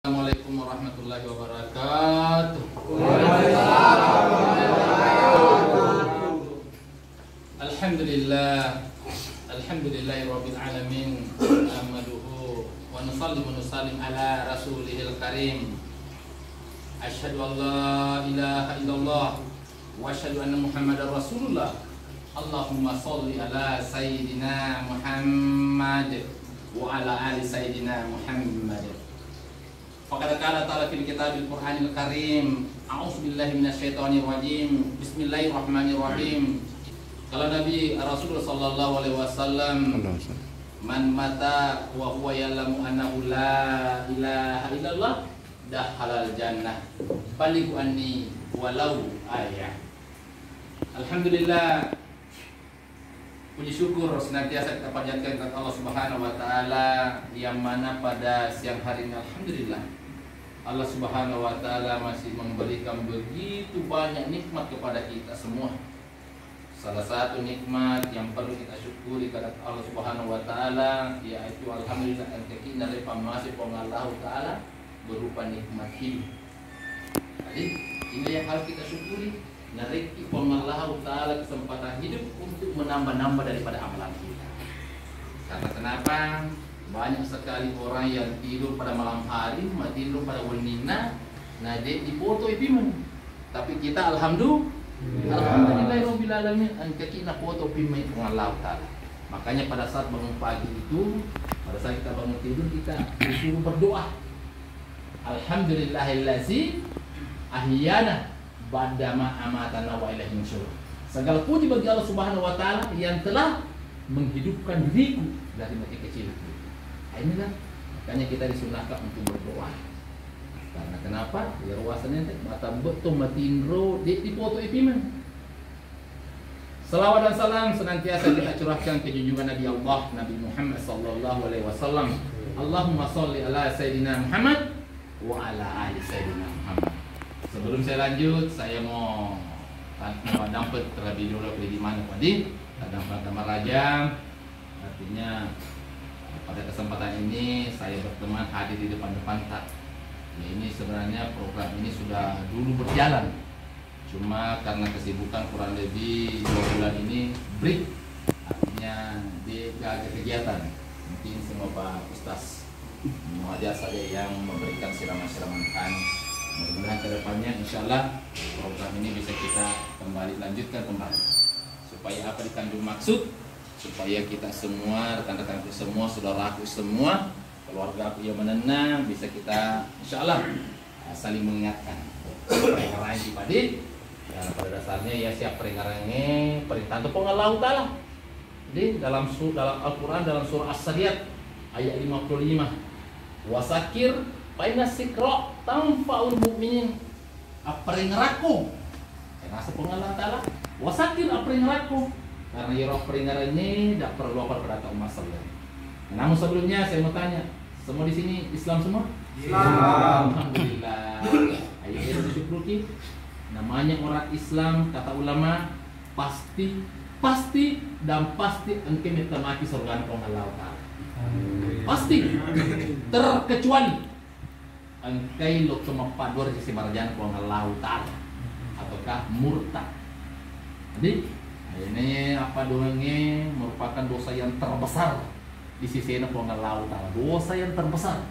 Assalamualaikum warahmatullahi wabarakatuh. Alhamdulillah, alhamdulillahirabbil alamin. Ahmaduhu wa nusalli wa nusallim ala rasulihil karim. Asyhadu an la ilaha illallah wa asyhadu anna Muhammadar Rasulullah. Allahumma sholli ala sayyidina Muhammad wa ala ali sayyidina Muhammad. Faqad qala ta'ala fil kitabil Qur'anil Karim, a'udzu billahi minasyaitonir rajim. Bismillahirrahmanirrahim. Kalau Nabi Rasulullah sallallahu alaihi wasallam, man mata wa huwa ya'lamu annahu la ilaha illallah dakhalal jannah. Balighu anni walau ayah. Alhamdulillah, puji syukur senantiasa kita panjatkan kepada Allah Subhanahu wa taala, yang mana pada siang hari ini alhamdulillah Allah Subhanahu wa taala masih memberikan begitu banyak nikmat kepada kita semua. Salah satu nikmat yang perlu kita syukuri kepada Allah Subhanahu wa taala yaitu alhamdulillah antakina repamasi Allah taala berupa nikmat hidup. Jadi ini yang harus kita syukuri. Nariki Allah Ta'ala kesempatan hidup untuk menambah-nambah daripada amalan kita. Karena kenapa? Banyak sekali orang yang tidur pada malam hari, tidur pada wenina, nah dia dipoto ipiman. Tapi kita alhamdulillah alamin, angkaki na foto ipiman Allah Ta'ala. Makanya pada saat bangun pagi itu, pada saat kita bangun tidur, kita disuruh berdoa. Alhamdulillahillazi ahyana badama amatana wa ilaihi nusyur. Segala puji bagi Allah Subhanahu wa taala yang telah menghidupkan diriku dari mati kecil. Inilah makanya kita disunahkan untuk berdoa. Karena kenapa? Ya ruasannya mata betul matindro di foto ipiman. Salawat dan salam senantiasa kita curahkan ke junjungan Nabi Allah Nabi Muhammad sallallahu alaihi wasallam. Allahumma sholli ala sayyidina Muhammad wa ala ali sayyidina Muhammad. Sebelum saya lanjut, saya mau dampet terlebih dulu di mana tadi dampet nama raja. Artinya pada kesempatan ini saya berteman hadir di depan-depan tak. Ya, ini sebenarnya program ini sudah dulu berjalan. Cuma karena kesibukan kurang lebih 2 bulan ini break. Artinya dia gak ada kegiatan. Mungkin semua Pak Ustaz Muhammad saja yang memberikan siraman-siraman kan. Mudah-mudahan kedepannya insya Allah program ini bisa kita kembali lanjutkan kembali, supaya apa dikandung maksud, supaya kita semua, rekan-rekanku semua, saudaraku semua, keluarga aku yang menenang, bisa kita insya Allah saling mengingatkan. Peringaran di padi, dan pada dasarnya ya siap peringarannya perintah tepung Allah Ta'ala. Jadi dalam Al-Quran dalam surah As-Sariyat ayat 55, wasakir Paina sikro tanfaul mukminin. Aperingraku. Karena sepengalaman Allah Ta'ala. Wasakir aperingraku. Karena ya roh peringaran ini tidak perlu apa pada umat sekalian. Namun sebelumnya saya mau tanya, semua di sini Islam semua? Islam. Alhamdulillah. Ayo kita bersyukur. Namanya orang Islam kata ulama pasti dan pasti engkau menemaki surga Allah Ta'ala. Pasti terkecuali angkai lo cuma padur sisi marjan ko Allah Ta'ala ataukah murtad. Jadi ini apa doangnya merupakan dosa yang terbesar di sisi ko Allah Ta'ala, dosa yang terbesar.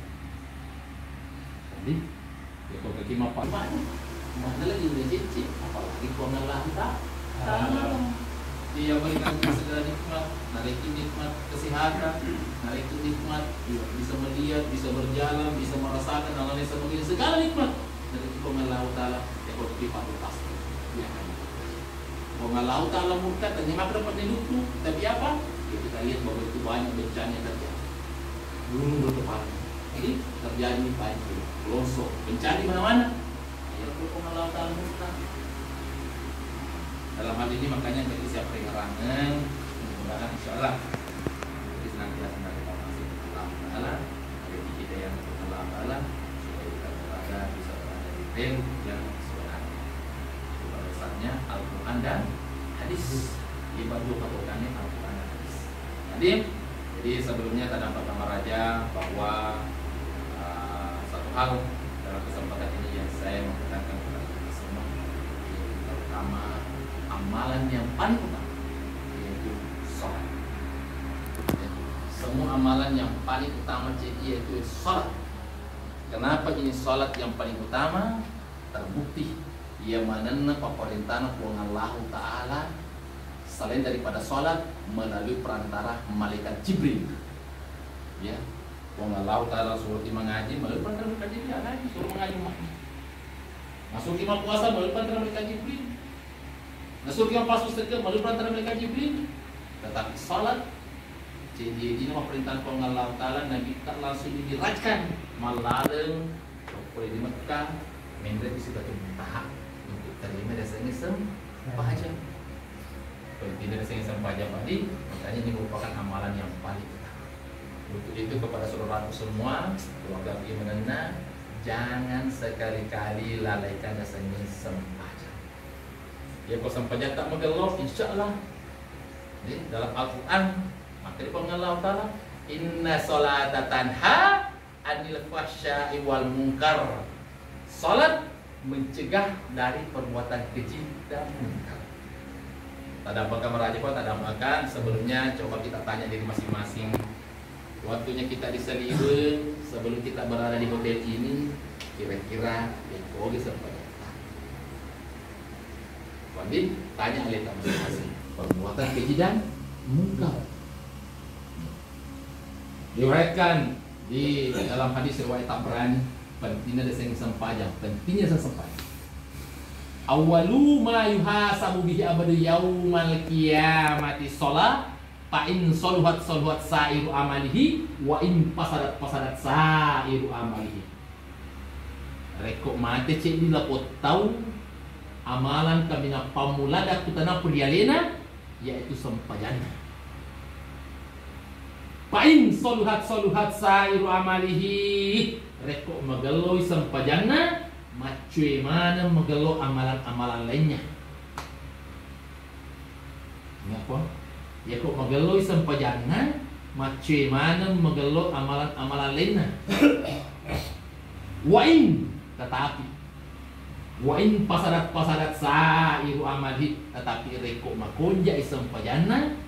Jadi ya kalau kita apa mana lagi rezeki apalagi ko Allah Ta'ala. Dia berikan segala nikmat, narikin nikmat kesehatan, narikin nikmat bisa melihat, bisa berjalan, bisa merasakan hal yang sebagainya, segala nikmat dari Allah Ta'ala. Ya kalau kita pasti ya kan Allah Ta'ala murtad dan nyemak dapat hidupku, tapi apa? Ya, kita lihat bahwa itu banyak bencana yang terjadi, gunung berdepan, jadi terjadi banjir, longsor, bencana di mana-mana. Ya kalau Allah Ta'ala murtad. Dalam hal ini makanya jadi siap peringaran, mudah-mudahan insya Allah jadi senantiasa dari Allah Ta'ala, dari kita yang Allah Ta'ala, supaya kita bisa berada di rel yang sebenarnya. Pada dasarnya Al-Quran dan hadis. Ibadah patokannya Al-Quran dan hadis. Jadi sebelumnya tadi pertama raja bahwa satu hal dalam kesempatan ini yang saya mau katakan kepada kita semua. Pertama, amalan yang paling utama yaitu sholat. Ya, semua amalan yang paling utama yaitu sholat. Kenapa ini sholat yang paling utama? Terbukti ia manana pemerintahan Allah Ta'ala selain daripada sholat melalui perantara malaikat Jibril. Ya, Allah Ta'ala suruh mengaji melalui perantara malaikat Jibril, lagi suruh mengaji masuk imam puasa melalui perantara malaikat Jibril, masuk imam pas sedekah melalui perantara malaikat Jibril. Tetapi sholat jadi ini pemerintahan Allah Ta'ala Nabi tak langsung dirajkan malaleng boleh di Mekah menjadi sebagai tahap untuk terima dasarnya sempaja. Kalau tidak dasarnya sempaja tadi, makanya ini merupakan amalan yang paling utama. Untuk itu kepada saudaraku semua, keluarga Menena, jangan sekali-kali lalaikan dasarnya sempaja. Ya kalau sempaja tak mengelola, insya Allah dalam Al-Quran maka dipanggil Allah Ta'ala inna sholata tanha anil fahsya'i wal munkar. Salat mencegah dari perbuatan keji dan munkar. Tak ada apakah meraja, tak ada makan. Sebelumnya coba kita tanya diri masing-masing. Waktunya kita di Seliwe sebelum kita berada di hotel ini, kira-kira ekogi sampai. Jadi tanya oleh masing-masing perbuatan keji dan munkar. Diriwayatkan di dalam hadis riwayat Tabrani, pentingnya dasar sempaja, pentingnya sempaja. Awalu ma yuhasabu bihi abadu yaumal qiyamati shalah fa in saluhat sairu amalihi wa in pasadat sairu amalihi. Rekok mate cek dilapot tahu amalan kami na pamulada kutana purialena yaitu sempajana. Pain soluhat sairu amalihi rekok mageloy sempajana macue mana magelo amalan-amalan lainnya. Ini apa? Ya kok mageloy sempajana macue mana magelo amalan-amalan lainnya. Wain tetapi wain pasadat sairu amalihi tetapi rekok makonja sempajana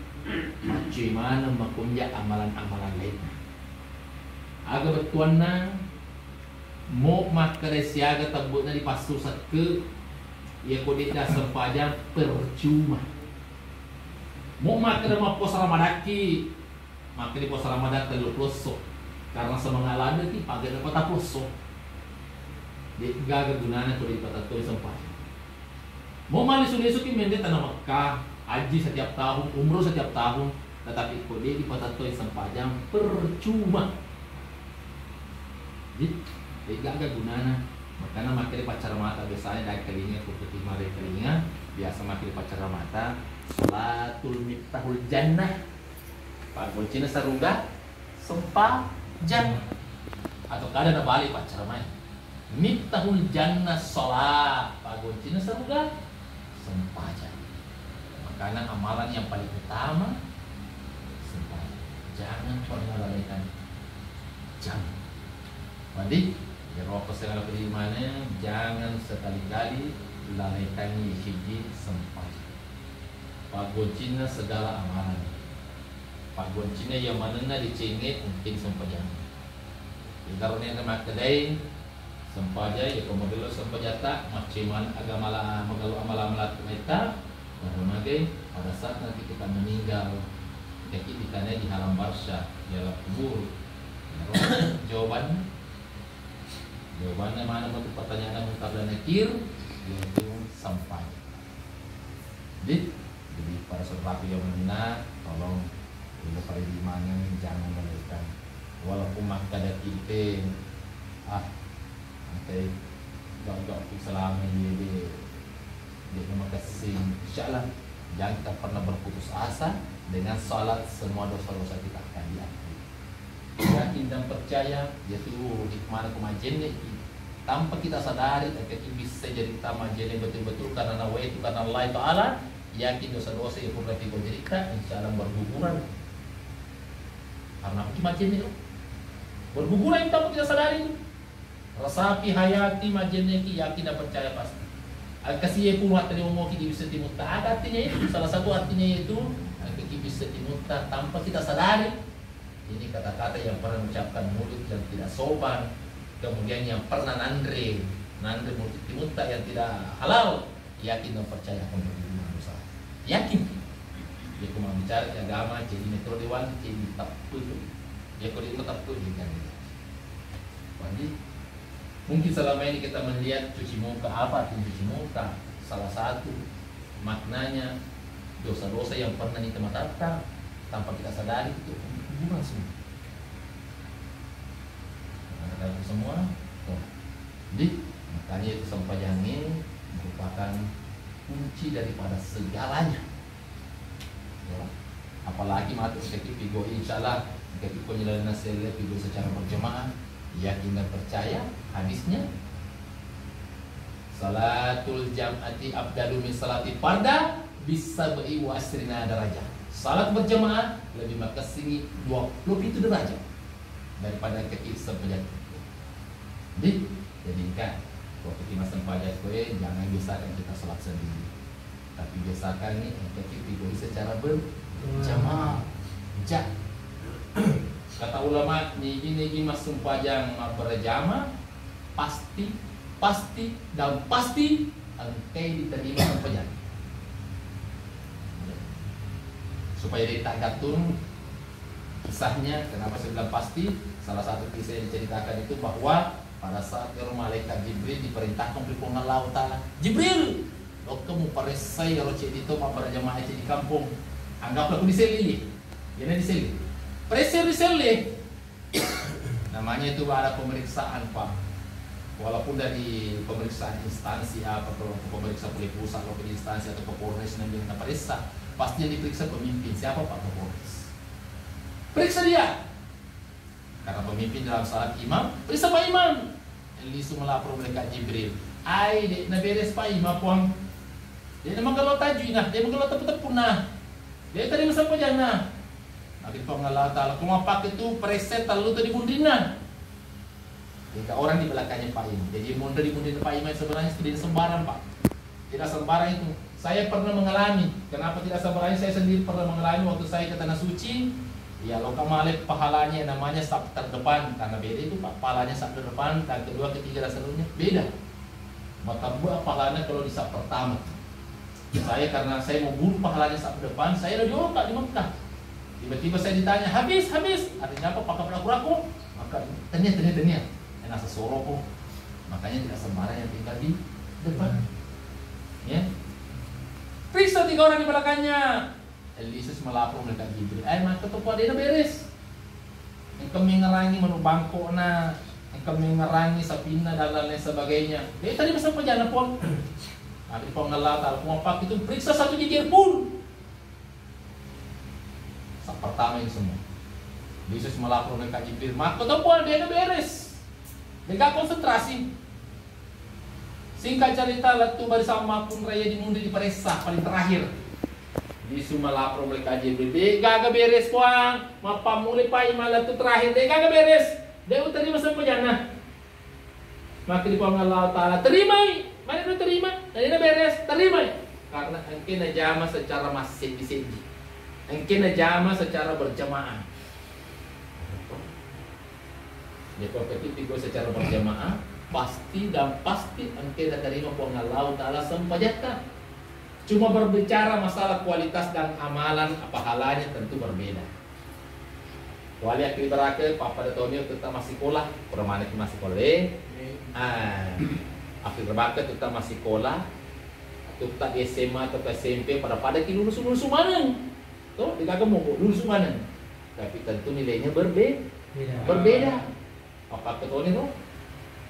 macam mana makunja amalan-amalan lainnya. Aga bertuanna mau makare siaga tabutna di pasusat ke ya kode dasar pajang percuma. Mau makare pos ramadaki makare pos ramadan telu ploso karena semangalana ti pagar kota ploso. Di gaga gunana kode patato sampah. Mau mali sunesuki mende tanah Mekah haji setiap tahun, umroh setiap tahun, tetapi kode di patatoi sempajang percuma. Jadi tidak ada gunanya. Makanya makin pacar mata biasanya dari telinga putih mari telinga biasa makin pacar mata. Salatul miftahul jannah. Pak Goncina sarungga sempajang. Atau kadang balik pacar main. Miftahul jannah salat. Pak Goncina sarungga sempajang. Karena amalan yang paling utama sembahyang. Jangan pernah lalaikan. Jangan. Jadi, ya rokok segala berimannya jangan sekali-kali lalaikan hiji sembahyang. Pak Goncina segala amalan. Pak Goncina yang mana dicengit mungkin sembahyang. Ibaratnya nama kedai sembahyang ya komodelo sembahyang macam agama magalo amalan kita. Berbagai pada saat nanti kita meninggal kita di alam barzah di alam kubur. Jawabannya mana bentuk pertanyaan mutar dan nakir yaitu sampai. Jadi para saudara yang mengenal tolong bila pada di mana jangan lalaikan walaupun makada kita nanti gak selama ini terima kasih. Insyaallah jangan kita pernah berputus asa dengan salat semua dosa-dosa kita akan diampuni. Yakin dan percaya yaitu hikmah kemajennya tanpa kita sadari akan bisa jadi kita majennya betul-betul karena nawaitu karena Allah Ta'ala yakin dosa-dosa yang pernah kita jadikan insyaallah berguguran. Karena kemajennya berguguran tanpa kita sadari. Rasapi hayati majeneki yakin dan percaya pasti. Al-kasiyah pun tadi ngomong kita bisa timuta. Ada artinya itu. Salah satu artinya itu kita bisa timuta tanpa kita sadari. Ini kata-kata yang pernah mengucapkan mulut yang tidak sopan. Kemudian yang pernah nandre mulut timuta yang tidak halal. Yakin dan percaya akan berdiri dosa. Yakin. Dia cuma bicara agama jadi metro dewan jadi tak tutup. Dia kalau itu tak tutup kan. Jadi mungkin selama ini kita melihat cuci muka, apa artinya cuci muka? Salah satu maknanya dosa-dosa yang pernah kita matakan tanpa kita sadari itu hubungan semua. Karena semua, jadi makanya itu sampajang ini merupakan kunci daripada segalanya. Ya. Apalagi mati ketika pigo insyaallah ketika penyelesaian nasihat pigo secara berjamaah. Yakin dan percaya hadisnya salatul jam'ati abdalu min salati farda bisab'i wa asrina darajah. Salat berjamaah lebih makasih 27 derajat daripada ketika sebanyak. Jadi jadikan waktu kita sempajak kowe jangan biasakan kita salat sendiri. Tapi biasakan nih ketika secara berjamaah. Kata ulama nigi mas sempajang berjamaah pasti dan pasti engkau diterima sempajang. Supaya dia tak gantung kisahnya kenapa saya bilang pasti. Salah satu kisah yang diceritakan itu bahwa pada saat malaikat Jibril diperintahkan oleh Allah Ta'ala, Jibril, lo kamu paresai kalau cek itu pak berjamaah di kampung, anggaplah aku diseli, ya diseli. Presir-presir namanya itu ada pemeriksaan Pak. Walaupun dari pemeriksaan instansi apa pemeriksa polisi pusat atau instansi atau Kapolres yang minta periksa, pasti yang diperiksa pemimpin. Siapa Pak Kapolres? Periksa dia. Karena pemimpin dalam salat imam, periksa Pak Imam. Elisu melapor mereka Jibril. Ai dek na beres Pak Imam puang. Dia memang kalau tajui nah, dia memang kalau tepu-tepu nah. Dia tadi masa pajana. Nabi Allah Ta'ala kumapak itu preset lalu tadi mundina. Jika orang di belakangnya Pak Imam. Jadi mundur di mundina Pak Imam sebenarnya tidak sembarang Pak. Tidak sembarang itu. Saya pernah mengalami. Kenapa tidak sembarang? Saya sendiri pernah mengalami waktu saya ke Tanah Suci. Ya lo kamalek pahalanya namanya sab terdepan karena beda itu Pak. Pahalanya sab terdepan dan kedua ketiga dan seterusnya beda. Maka buat pahalanya kalau di sab pertama. Saya karena saya mau buru pahalanya sab depan, saya udah diongkak di Mekah. Tiba-tiba saya ditanya, habis. Artinya apa? Pakai peraku-raku? Maka tanya. Enak sesorok. Makanya tidak sembarang yang tinggal di depan. Ya. Periksa 3 orang di belakangnya. Elisus melapor mereka Jibril. Maka tu dia beres. Engkau mengerangi menu bangko na, engkau mengerangi sapina dan lain sebagainya. Dia tadi masa penjana pun. Nabi pengalat al-Muwaffaq itu periksa 1 jikir pun. Pertama ini semua. Yesus melapor mereka Jibril. Maka tempuan dia beres. Dia gak konsentrasi. Singkat cerita letu bersama pun raya dimundi di Peresa paling terakhir. Yesus melapor mereka Jibril. Dia gak beres puang. Mapa mulai pai malam tu terakhir. Dia gak beres. Dia terima sempajana. Maka di Allah Ta'ala terima. Mana dia terima? Dia beres. Terima. Karena engkau najama secara masing-masing. Engkau najama secara berjamaah. Jadi kalau ketika secara berjamaah pasti engkau dah terima Allah Ta'ala sempajaka. Cuma berbicara masalah kualitas dan amalan pahalanya tentu berbeda. Wali akhir berakhir Papa Tonio tetap masih sekolah, permanen masih sekolah. Akhir berakhir tetap masih sekolah. Tetap SMA atau SMP pada lulus mana? Tuh, tidak mau lulus mana? Tapi tentu nilainya berbeda. Apa ketone tuh?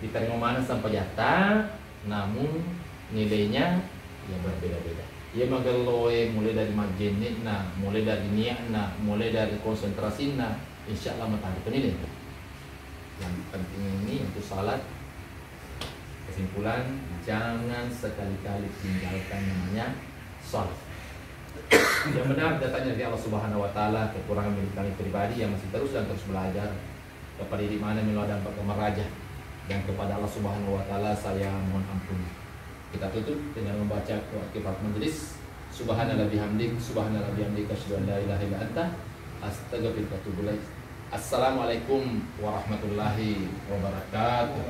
Diterima mana sampai jatah, namun nilainya ya berbeda-beda. Ia mageloe mulai dari majenin, mulai dari niat, mulai dari konsentrasi, insya Allah matahari penilai. Yang penting ini untuk salat. Kesimpulan, jangan sekali-kali tinggalkan namanya salat. Yang benar datanya dari Allah Subhanahu Wa Taala, kekurangan milik kami pribadi yang masih terus belajar kepada di mana melalui dampak meraja. dan kepada Allah Subhanahu wa taala saya mohon ampun. Kita tutup dengan membaca kifat majelis. Subhanallah bihamdik, subhanallah bihamdik, asyhadu an la ilaha illa anta, astaghfiruka wa atubu ilaik. Assalamualaikum warahmatullahi wabarakatuh.